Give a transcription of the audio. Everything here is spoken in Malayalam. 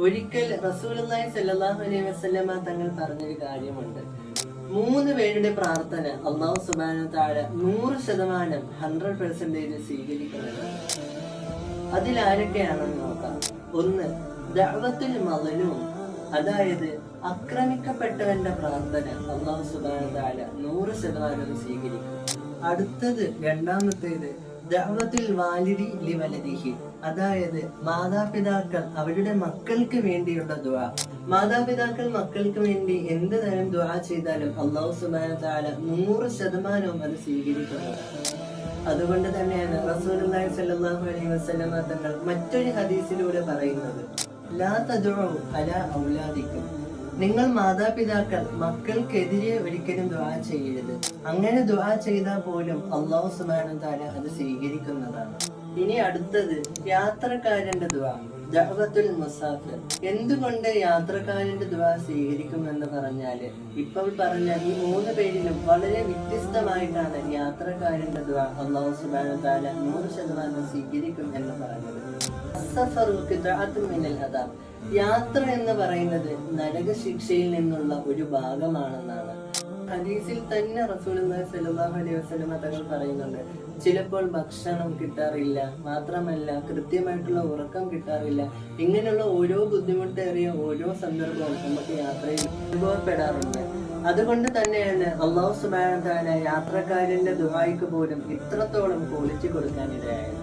ഒരിക്കൽ റസൂലുള്ളാഹി സ്വല്ലല്ലാഹു അലൈഹി വസല്ലമ തങ്ങൾ പറഞ്ഞൊരു കാര്യമുണ്ട്. 3 പേരുടെ പ്രാർത്ഥന അല്ലാഹു സുബ്ഹാനഹു തആല 100% 100% സ്വീകരിക്കുന്നത്. അതിലാരൊക്കെയാണെന്ന് നോക്കാം. 1. ദഅവത്തുൽ മദ്ലൂം, അതായത് ആക്രമിക്കപ്പെട്ടവന്റെ പ്രാർത്ഥന അല്ലാഹു സുബ്ഹാനഹു തആല 100% സ്വീകരിക്കും. അടുത്തത് രണ്ടാമത്തേത് ദഅവത്തുൽ വാലിദി ലിവലദിഹി, അതായത് മാതാപിതാക്കൾ അവരുടെ മക്കൾക്ക് വേണ്ടിയുള്ള ദുആ. മാതാപിതാക്കൾ മക്കൾക്ക് വേണ്ടി എന്ത് തരം ദുആ ചെയ്താലും അല്ലാഹു സുബ്ഹാനഹു തആല 100% അത് സ്വീകരിക്കുന്നതാണ്. അതുകൊണ്ട് തന്നെയാണ് റസൂലുള്ളാഹി സ്വല്ലല്ലാഹു അലൈഹി വസല്ലമ തങ്ങൾ മറ്റൊരു ഹദീസിലൂടെ പറയുന്നത്, ലാ തദ്ഉ അലാ ഔലാദിക്കും, നിങ്ങൾ മാതാപിതാക്കൾ മക്കൾക്കെതിരെ ഒരിക്കലും ദുആ ചെയ്യരുത്. അങ്ങനെ ദുആ ചെയ്താൽ പോലും അല്ലാഹു സുബ്ഹാനഹു തആല അത് സ്വീകരിക്കുന്നതാണ്. ഇനി അടുത്തത് യാത്രക്കാരന്റെ ദുആ, ദഅവത്തുൽ മുസാഫിർ. എന്തുകൊണ്ട് യാത്രക്കാരന്റെ ദുആ സ്വീകരിക്കുമെന്ന് പറഞ്ഞാല് ഇപ്പോൾ പറഞ്ഞ ഈ 3 പേരിലും വളരെ വ്യത്യസ്തമായിട്ടാണ് യാത്രക്കാരന്റെ ദുആ അല്ലാഹു സുബ്ഹാനഹു തആല 100% സ്വീകരിക്കും എന്ന് പറഞ്ഞത്. യാത്ര എന്ന് പറയുന്നത് നരകശിക്ഷയിൽ നിന്നുള്ള ഒരു ഭാഗമാണെന്നാണ് ഹദീസിൽ തന്നെ റസൂലുള്ളാഹി സ്വല്ലല്ലാഹു അലൈഹി വസല്ലം തങ്ങൾ പറയുന്നുണ്ട്. ചിലപ്പോൾ ഭക്ഷണം കിട്ടാറില്ല, മാത്രമല്ല കൃത്യമായിട്ടുള്ള ഉറക്കം കിട്ടാറില്ല. ഇങ്ങനെയുള്ള ഓരോ ബുദ്ധിമുട്ടേറിയ ഓരോ സന്ദർഭവും നമുക്ക് യാത്രയിൽ അനുഭവപ്പെടാറുണ്ട്. അതുകൊണ്ട് തന്നെയാണ് അല്ലാഹു സുബ്ഹാനഹു വ തആല യാത്രക്കാരന്റെ ദുആയ്ക്ക് പോലും ഇത്രത്തോളം ക്വാളിറ്റി കൊടുക്കാനിടയായത്.